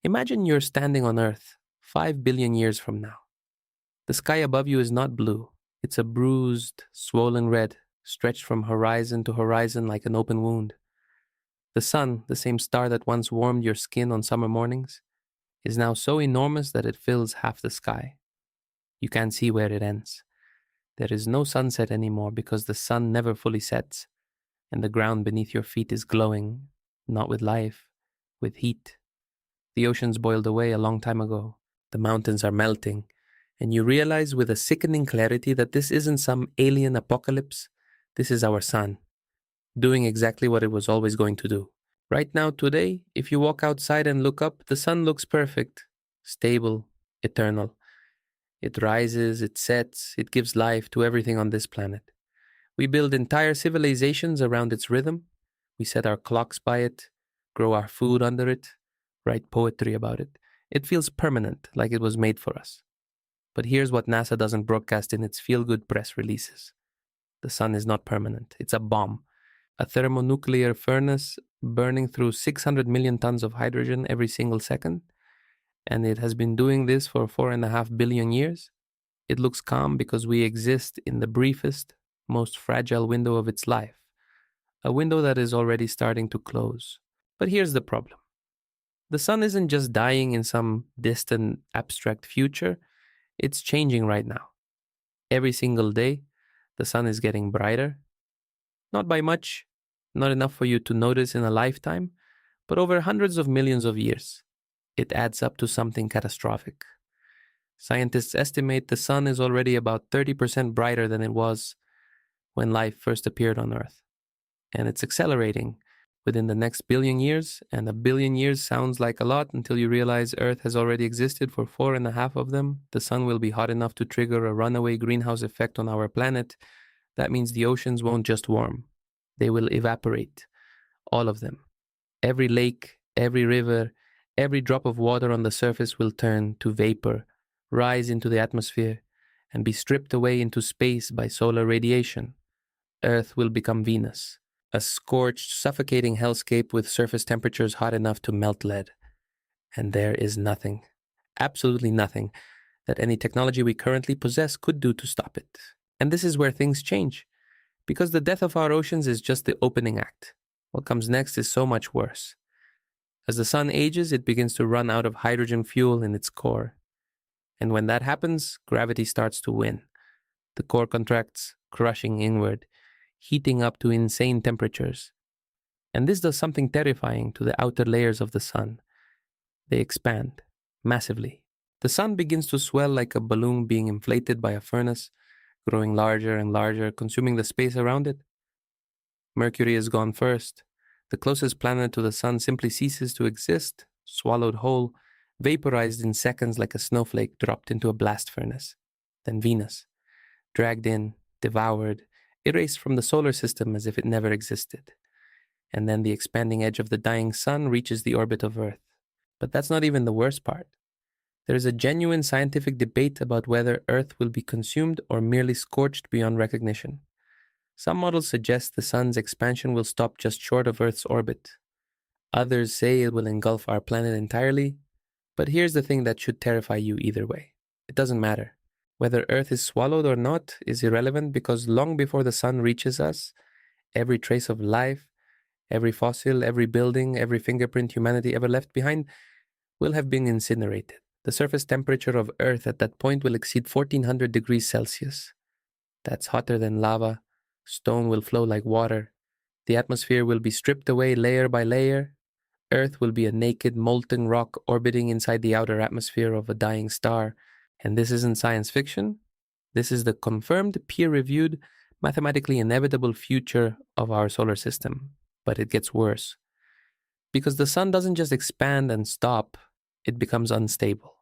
Imagine you're standing on Earth 5 billion years from now. The sky above you is not blue. It's a bruised, swollen red, stretched from horizon to horizon like an open wound. The sun, the same star that once warmed your skin on summer mornings, is now so enormous that it fills half the sky. You can't see where it ends. There is no sunset anymore because the sun never fully sets, and the ground beneath your feet is glowing, not with life, with heat. The oceans boiled away a long time ago. The mountains are melting, and you realize with a sickening clarity that this isn't some alien apocalypse. This is our sun, doing exactly what it was always going to do. Right now, today, if you walk outside and look up, the sun looks perfect, stable, eternal. It rises, it sets, it gives life to everything on this planet. We build entire civilizations around its rhythm. We set our clocks by it, grow our food under it, write poetry about it. It feels permanent, like it was made for us. But here's what NASA doesn't broadcast in its feel-good press releases. The sun is not permanent. It's a bomb, a thermonuclear furnace burning through 600 million tons of hydrogen every single second. And it has been doing this for 4.5 billion years. It looks calm because we exist in the briefest, most fragile window of its life, a window that is already starting to close. But here's the problem. The sun isn't just dying in some distant, abstract future. It's changing right now. Every single day, the sun is getting brighter. Not by much, not enough for you to notice in a lifetime, but over hundreds of millions of years. It adds up to something catastrophic. Scientists estimate the sun is already about 30% brighter than it was when life first appeared on Earth. And it's accelerating within the next billion years, and a billion years sounds like a lot until you realize Earth has already existed for 4.5 of them. The sun will be hot enough to trigger a runaway greenhouse effect on our planet. That means the oceans won't just warm. They will evaporate. All of them. Every lake, every river, every drop of water on the surface will turn to vapor, rise into the atmosphere, and be stripped away into space by solar radiation. Earth will become Venus, a scorched, suffocating hellscape with surface temperatures hot enough to melt lead. And there is nothing, absolutely nothing, that any technology we currently possess could do to stop it. And this is where things change, because the death of our oceans is just the opening act. What comes next is so much worse. As the sun ages, it begins to run out of hydrogen fuel in its core. And when that happens, gravity starts to win. The core contracts, crushing inward, heating up to insane temperatures. And this does something terrifying to the outer layers of the sun. They expand, massively. The sun begins to swell like a balloon being inflated by a furnace, growing larger and larger, consuming the space around it. Mercury is gone first. The closest planet to the sun simply ceases to exist, swallowed whole, vaporized in seconds like a snowflake dropped into a blast furnace. Then Venus, dragged in, devoured, erased from the solar system as if it never existed. And then the expanding edge of the dying sun reaches the orbit of Earth. But that's not even the worst part. There is a genuine scientific debate about whether Earth will be consumed or merely scorched beyond recognition. Some models suggest the sun's expansion will stop just short of Earth's orbit. Others say it will engulf our planet entirely. But here's the thing that should terrify you either way. It doesn't matter. Whether Earth is swallowed or not is irrelevant because long before the sun reaches us, every trace of life, every fossil, every building, every fingerprint humanity ever left behind will have been incinerated. The surface temperature of Earth at that point will exceed 1400 degrees Celsius. That's hotter than lava. Stone will flow like water. The atmosphere will be stripped away layer by layer. Earth will be a naked, molten rock orbiting inside the outer atmosphere of a dying star. And this isn't science fiction. This is the confirmed, peer-reviewed, mathematically inevitable future of our solar system. But it gets worse. Because the sun doesn't just expand and stop, it becomes unstable.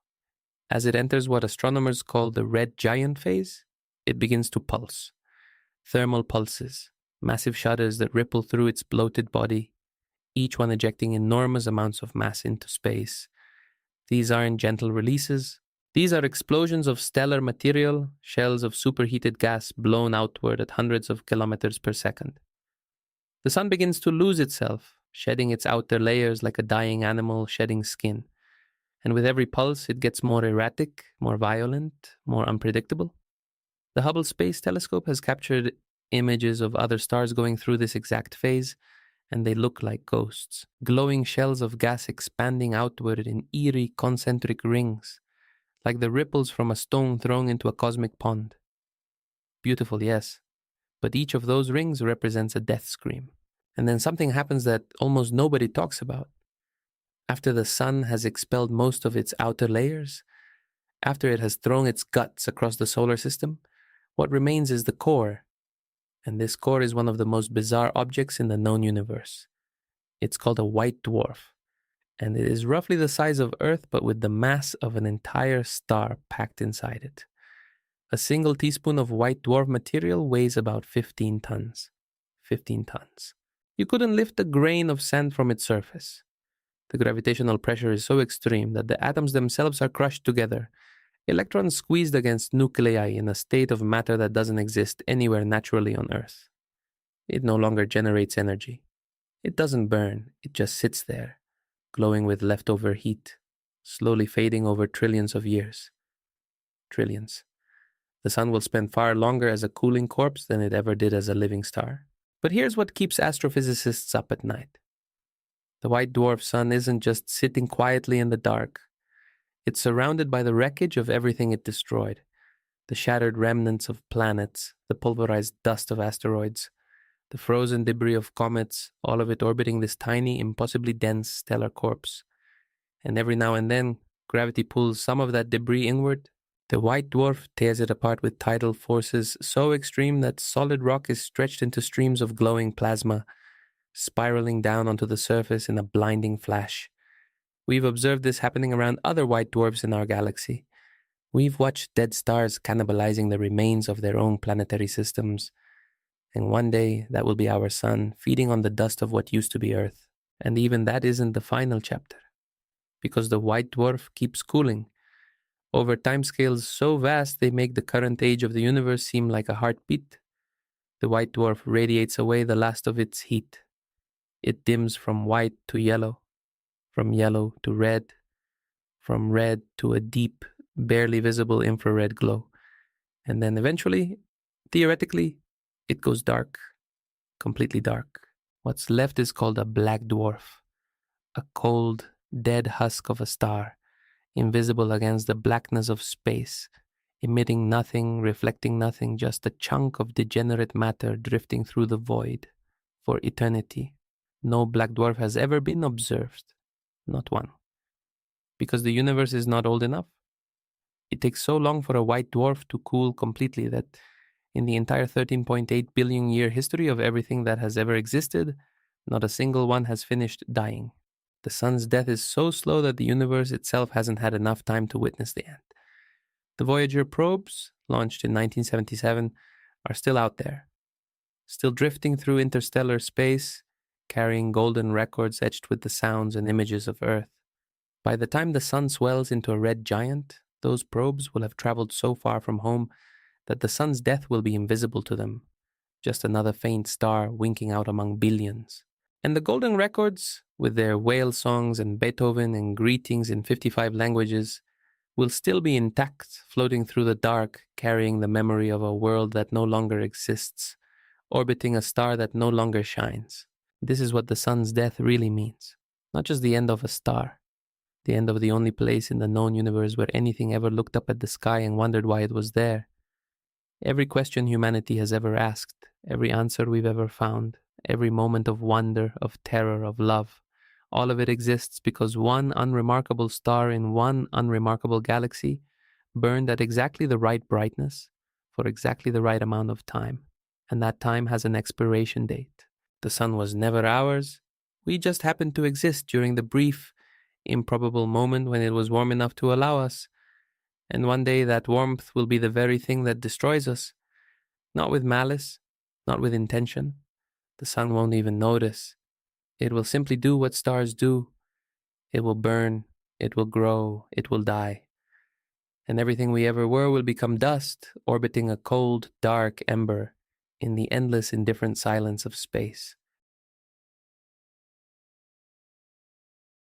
As it enters what astronomers call the red giant phase, it begins to pulse. Thermal pulses, massive shudders that ripple through its bloated body, each one ejecting enormous amounts of mass into space. These aren't gentle releases. These are explosions of stellar material, shells of superheated gas blown outward at hundreds of kilometers per second. The sun begins to lose itself, shedding its outer layers like a dying animal shedding skin. And with every pulse, it gets more erratic, more violent, more unpredictable. The Hubble Space Telescope has captured images of other stars going through this exact phase, and they look like ghosts, glowing shells of gas expanding outward in eerie concentric rings, like the ripples from a stone thrown into a cosmic pond. Beautiful, yes, but each of those rings represents a death scream. And then something happens that almost nobody talks about. After the sun has expelled most of its outer layers, after it has thrown its guts across the solar system, what remains is the core. And this core is one of the most bizarre objects in the known universe. It's called a white dwarf, and it is roughly the size of Earth, but with the mass of an entire star packed inside it. A single teaspoon of white dwarf material weighs about 15 tons. 15 tons. You couldn't lift a grain of sand from its surface. The gravitational pressure is so extreme that the atoms themselves are crushed together, electrons squeezed against nuclei in a state of matter that doesn't exist anywhere naturally on Earth. It no longer generates energy. It doesn't burn, it just sits there, glowing with leftover heat, slowly fading over trillions of years. Trillions. The sun will spend far longer as a cooling corpse than it ever did as a living star. But here's what keeps astrophysicists up at night. The white dwarf sun isn't just sitting quietly in the dark. It's surrounded by the wreckage of everything it destroyed. The shattered remnants of planets, the pulverized dust of asteroids, the frozen debris of comets, all of it orbiting this tiny, impossibly dense stellar corpse. And every now and then, gravity pulls some of that debris inward. The white dwarf tears it apart with tidal forces so extreme that solid rock is stretched into streams of glowing plasma, spiraling down onto the surface in a blinding flash. We've observed this happening around other white dwarfs in our galaxy. We've watched dead stars cannibalizing the remains of their own planetary systems. And one day, that will be our sun, feeding on the dust of what used to be Earth. And even that isn't the final chapter, because the white dwarf keeps cooling. Over timescales so vast they make the current age of the universe seem like a heartbeat. The white dwarf radiates away the last of its heat. It dims from white to yellow, from yellow to red, from red to a deep, barely visible infrared glow. And then eventually, theoretically, it goes dark, completely dark. What's left is called a black dwarf, a cold, dead husk of a star, invisible against the blackness of space, emitting nothing, reflecting nothing, just a chunk of degenerate matter drifting through the void for eternity. No black dwarf has ever been observed, not one. Because the universe is not old enough. It takes so long for a white dwarf to cool completely that in the entire 13.8 billion year history of everything that has ever existed, not a single one has finished dying. The sun's death is so slow that the universe itself hasn't had enough time to witness the end. The Voyager probes, launched in 1977, are still out there, still drifting through interstellar space, carrying golden records etched with the sounds and images of Earth. By the time the sun swells into a red giant, those probes will have traveled so far from home that the sun's death will be invisible to them, just another faint star winking out among billions. And the golden records, with their whale songs and Beethoven and greetings in 55 languages, will still be intact, floating through the dark, carrying the memory of a world that no longer exists, orbiting a star that no longer shines. This is what the sun's death really means. Not just the end of a star, the end of the only place in the known universe where anything ever looked up at the sky and wondered why it was there. Every question humanity has ever asked, every answer we've ever found, every moment of wonder, of terror, of love, all of it exists because one unremarkable star in one unremarkable galaxy burned at exactly the right brightness for exactly the right amount of time. And that time has an expiration date. The sun was never ours. We just happened to exist during the brief, improbable moment when it was warm enough to allow us. And one day that warmth will be the very thing that destroys us. Not with malice, not with intention. The sun won't even notice. It will simply do what stars do. It will burn, it will grow, it will die. And everything we ever were will become dust, orbiting a cold, dark ember in the endless indifferent silence of space.